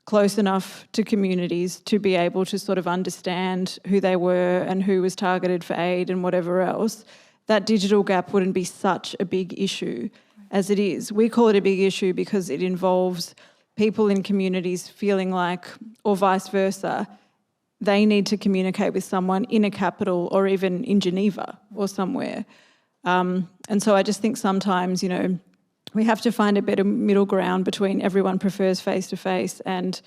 close enough to communities to be able to sort of understand who they were and who was targeted for aid and whatever else, that digital gap wouldn't be such a big issue as it is. We call it a big issue because it involves people in communities feeling like, or vice versa, they need to communicate with someone in a capital or even in Geneva or somewhere. And so I just think sometimes, we have to find a better middle ground between everyone prefers face-to-face and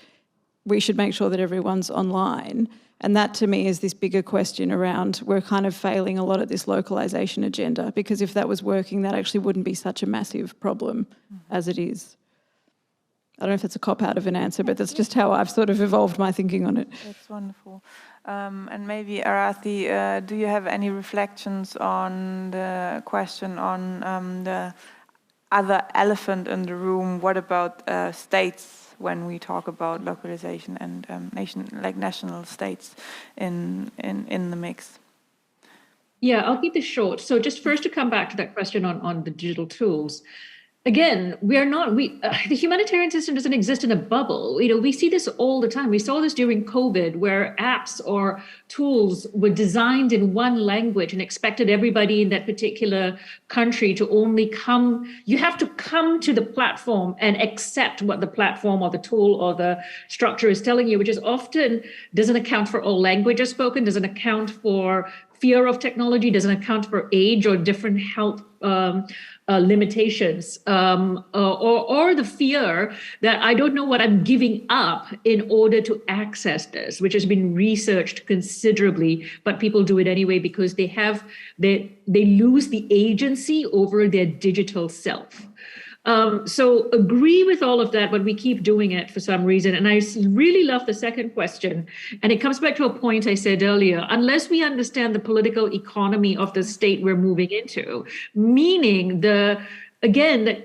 we should make sure that everyone's online. And that to me is this bigger question around we're kind of failing a lot at this localisation agenda, because if that was working, that actually wouldn't be such a massive problem as it is. I don't know if it's a cop-out of an answer, but that's just how I've sort of evolved my thinking on it. That's wonderful. And maybe, Arathi, do you have any reflections on the question on the other elephant in the room? What about states when we talk about localization and national states in the mix? Yeah, I'll keep this short. So just first to come back to that question on the digital tools. Again, the humanitarian system doesn't exist in a bubble. We see this all the time. We saw this during COVID, where apps or tools were designed in one language and expected everybody in that particular country to only come. You have to come to the platform and accept what the platform or the tool or the structure is telling you, which is often doesn't account for all languages spoken, doesn't account for fear of technology, doesn't account for age or different health limitations, or the fear that I don't know what I'm giving up in order to access this, which has been researched considerably, but people do it anyway because they lose the agency over their digital self. So agree with all of that, but we keep doing it for some reason. And I really love the second question. And it comes back to a point I said earlier. Unless we understand the political economy of the state we're moving into, meaning the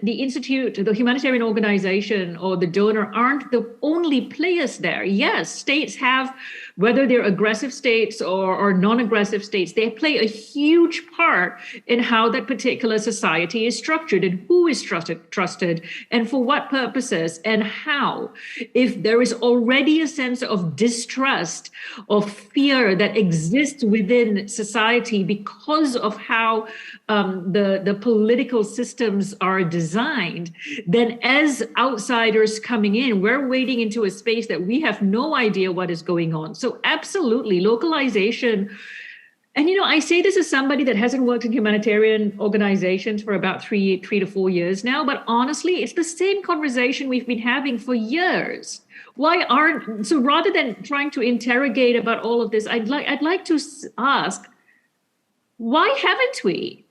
institute, the humanitarian organization or the donor aren't the only players there. Yes, states have, whether they're aggressive states or non-aggressive states, they play a huge part in how that particular society is structured and who is trusted and for what purposes and how. If there is already a sense of distrust, of fear that exists within society because of how the political systems are designed, then as outsiders coming in, we're wading into a space that we have no idea what is going on. So absolutely, localization. And, I say this as somebody that hasn't worked in humanitarian organizations for about three to 4 years now, but honestly, it's the same conversation we've been having for years. So rather than trying to interrogate about all of this, I'd like to ask, why haven't we?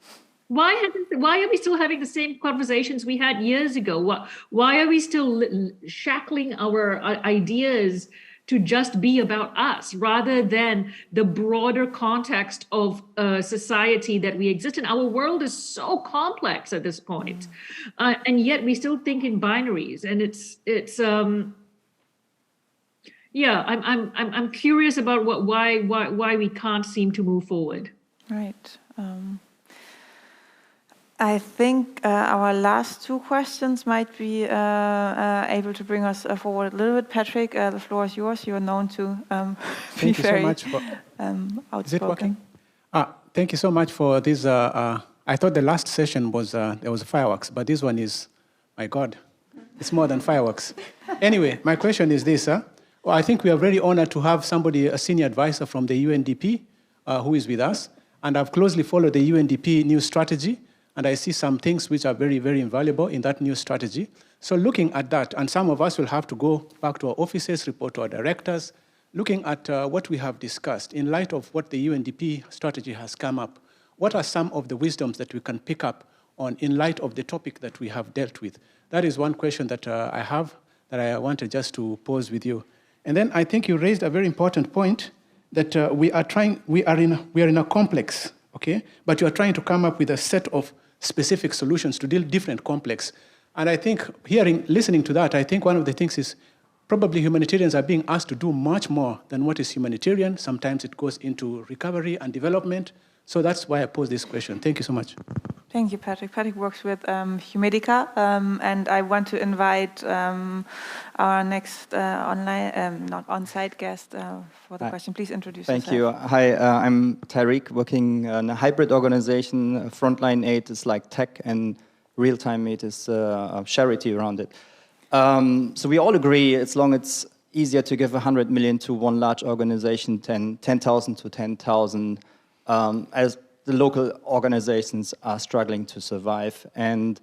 Why are we still having the same conversations we had years ago? Why are we still shackling our ideas to just be about us rather than the broader context of society that we exist in? Our world is so complex at this point, and yet we still think in binaries. And I'm curious about why we can't seem to move forward. Right. I think our last two questions might be able to bring us forward a little bit. Patrick, the floor is yours. You are known to be very outspoken. Is it working? Thank you so much for this. I thought the last session was there was fireworks, but this one is, my God, it's more than fireworks. Anyway, my question is this. Well, I think we are very honored to have somebody, a senior advisor from the UNDP, who is with us. And I've closely followed the UNDP new strategy. And I see some things which are very, very invaluable in that new strategy. So looking at that, and some of us will have to go back to our offices, report to our directors, looking at what we have discussed in light of what the UNDP strategy has come up, what are some of the wisdoms that we can pick up on in light of the topic that we have dealt with? That is one question that I have that I wanted just to pose with you. And then I think you raised a very important point that we are in a complex, okay? But you are trying to come up with a set of specific solutions to deal different complex. And I think listening to that, I think one of the things is probably humanitarians are being asked to do much more than what is humanitarian. Sometimes it goes into recovery and development. So that's why I posed this question. Thank you so much. Thank you, Patrick. Patrick works with Humedica, and I want to invite our next not on-site guest for the question. Please introduce yourself. Thank you. Hi, I'm Tariq, working in a hybrid organization. Frontline Aid is like tech, and Real-Time Aid is a charity around it. So we all agree, as long as it's easier to give 100 million to one large organization than 10,000 to 10,000, as the local organizations are struggling to survive. And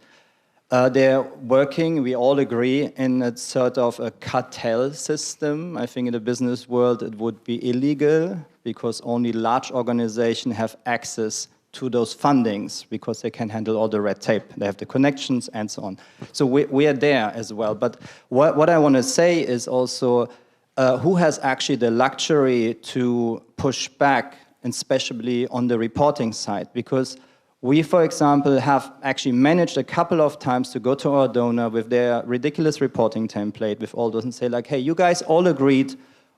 they're working, we all agree, in a sort of a cartel system. I think in the business world it would be illegal because only large organizations have access to those fundings because they can handle all the red tape. They have the connections and so on. So we are there as well. But what I want to say is also who has actually the luxury to push back, and especially on the reporting side, because we, for example, have actually managed a couple of times to go to our donor with their ridiculous reporting template with all those and say like, hey, you guys all agreed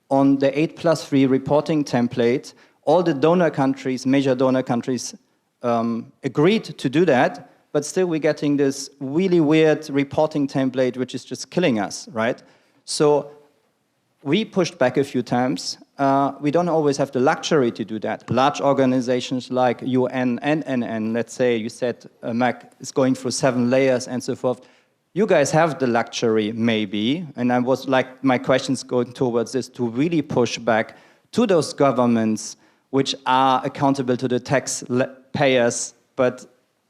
on the 8+3 reporting template. All the donor countries, major donor countries, agreed to do that, but still we're getting this really weird reporting template which is just killing us, right? So we pushed back a few times. We don't always have the luxury to do that. Large organizations like UN and let's say you said MAC is going through 7 layers and so forth. You guys have the luxury maybe, and I was like, my question's going towards this, to really push back to those governments which are accountable to the taxpayers, but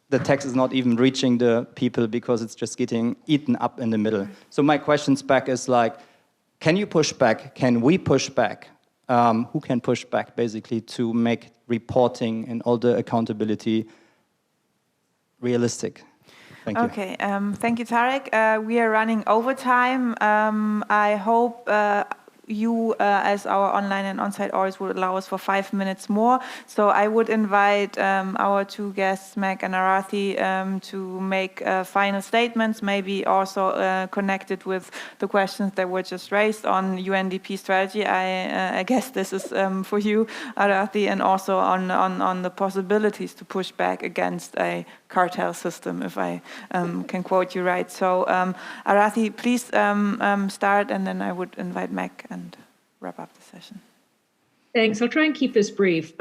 the tax is not even reaching the people because it's just getting eaten up in the middle. So my questions back is like, can you push back? Can we push back? Who can push back, basically, to make reporting and all the accountability realistic? Thank you. Okay, thank you, Tarek. We are running overtime. I hope you, as our online and on-site audience, would allow us for 5 minutes more. So I would invite our 2 guests, Meg and Arathi, to make final statements, maybe also connected with the questions that were just raised on UNDP strategy. I guess this is for you, Arathi, and also on the possibilities to push back against a cartel system, if I can quote you right. So Arathi, please start, and then I would invite Meg and wrap up the session. Thanks. I'll try and keep this brief.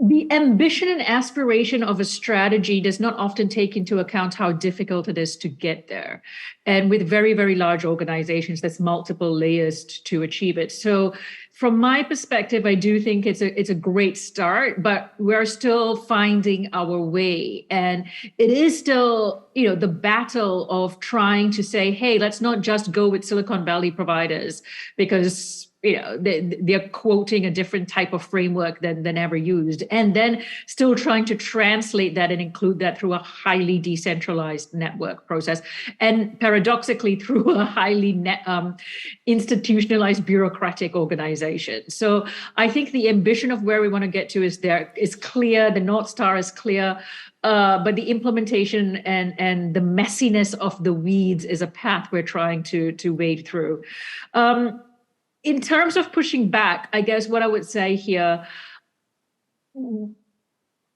The ambition and aspiration of a strategy does not often take into account how difficult it is to get there. And with very, very large organizations, there's multiple layers to achieve it. So from my perspective, I do think it's a great start, but we're still finding our way. And it is still, the battle of trying to say, hey, let's not just go with Silicon Valley providers because they're quoting a different type of framework than ever used, and then still trying to translate that and include that through a highly decentralized network process, and paradoxically through a highly institutionalized bureaucratic organization. So I think the ambition of where we want to get to is clear. The North Star is clear. But the implementation and the messiness of the weeds is a path we're trying to wade through. In terms of pushing back, I guess what I would say here,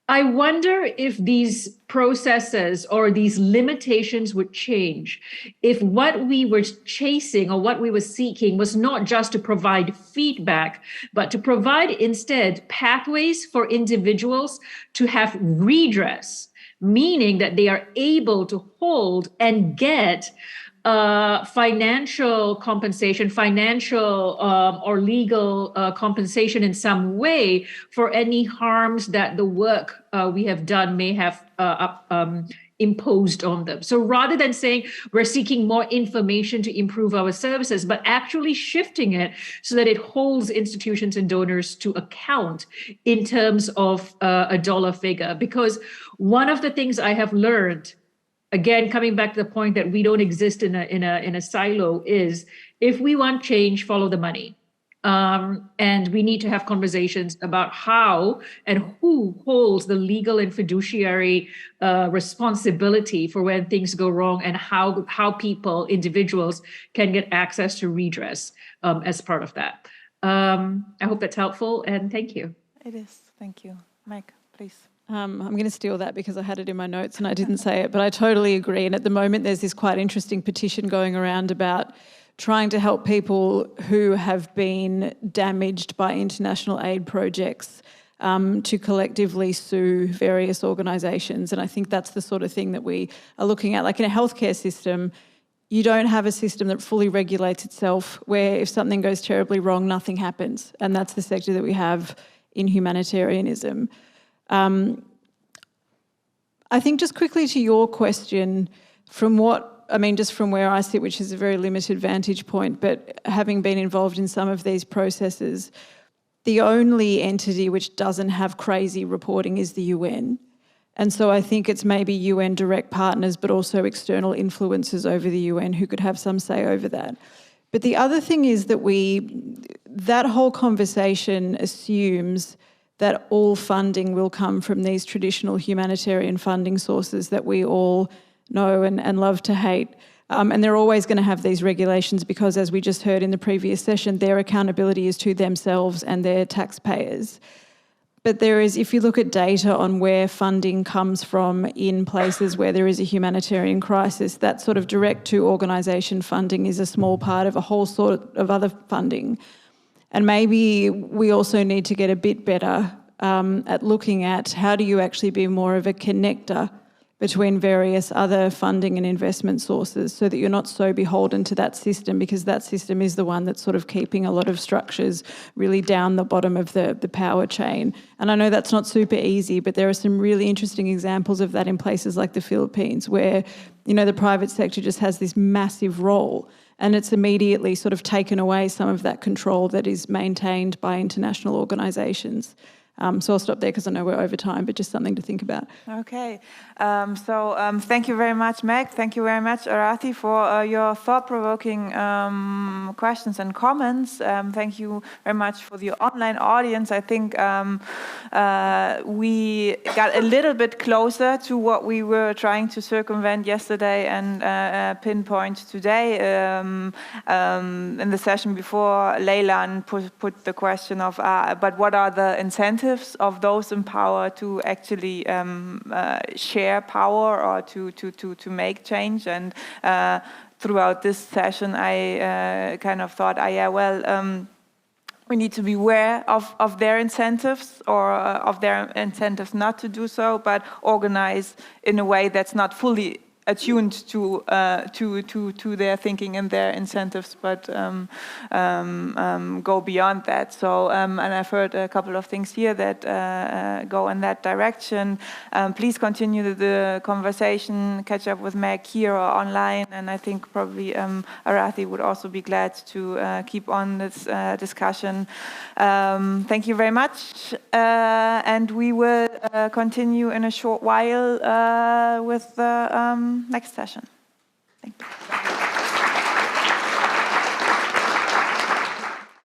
I wonder if these processes or these limitations would change if what we were chasing or what we were seeking was not just to provide feedback, but to provide instead pathways for individuals to have redress, meaning that they are able to hold and get financial compensation, or legal compensation in some way for any harms that the work we have done may have imposed on them. So rather than saying we're seeking more information to improve our services, but actually shifting it so that it holds institutions and donors to account in terms of a dollar figure. Because one of the things I have learned, again, coming back to the point that we don't exist in a silo, is if we want change, follow the money. And we need to have conversations about how and who holds the legal and fiduciary responsibility for when things go wrong, and how people, individuals, can get access to redress as part of that. I hope that's helpful, and thank you. It is. Thank you. Meg, please. I'm going to steal that because I had it in my notes and I didn't say it, but I totally agree. And at the moment, there's this quite interesting petition going around about trying to help people who have been damaged by international aid projects to collectively sue various organisations. And I think that's the sort of thing that we are looking at. Like in a healthcare system, you don't have a system that fully regulates itself, where if something goes terribly wrong, nothing happens. And that's the sector that we have in humanitarianism. I think just quickly to your question, just from where I sit, which is a very limited vantage point, but having been involved in some of these processes, the only entity which doesn't have crazy reporting is the UN. And so I think it's maybe UN direct partners, but also external influencers over the UN who could have some say over that. But the other thing is that that whole conversation assumes that all funding will come from these traditional humanitarian funding sources that we all know and love to hate. And they're always going to have these regulations because, as we just heard in the previous session, their accountability is to themselves and their taxpayers. But there is, if you look at data on where funding comes from in places where there is a humanitarian crisis, that sort of direct-to-organisation funding is a small part of a whole sort of other funding. And maybe we also need to get a bit better at looking at how do you actually be more of a connector between various other funding and investment sources so that you're not so beholden to that system, because that system is the one that's sort of keeping a lot of structures really down the bottom of the power chain. And I know that's not super easy, but there are some really interesting examples of that in places like the Philippines where, you know, the private sector just has this massive role and it's immediately sort of taken away some of that control that is maintained by international organisations. So I'll stop there because I know we're over time, but just something to think about. Okay. Thank you very much, Meg. Thank you very much, Arathi, for your thought-provoking questions and comments. Thank you very much for the online audience. I think we got a little bit closer to what we were trying to circumvent yesterday and pinpoint today. In the session before, Leylan put the question of, but what are the incentives of those in power to actually share power or to make change? And throughout this session, I kind of thought, we need to be aware of their incentives or of their incentives not to do so, but organize in a way that's not fully attuned to their thinking and their incentives, but go beyond that. So, and I've heard a couple of things here that go in that direction. Please continue the conversation, catch up with Meg here or online, and I think probably Arathi would also be glad to keep on this discussion. Thank you very much, and we will continue in a short while with the next session. Thank you.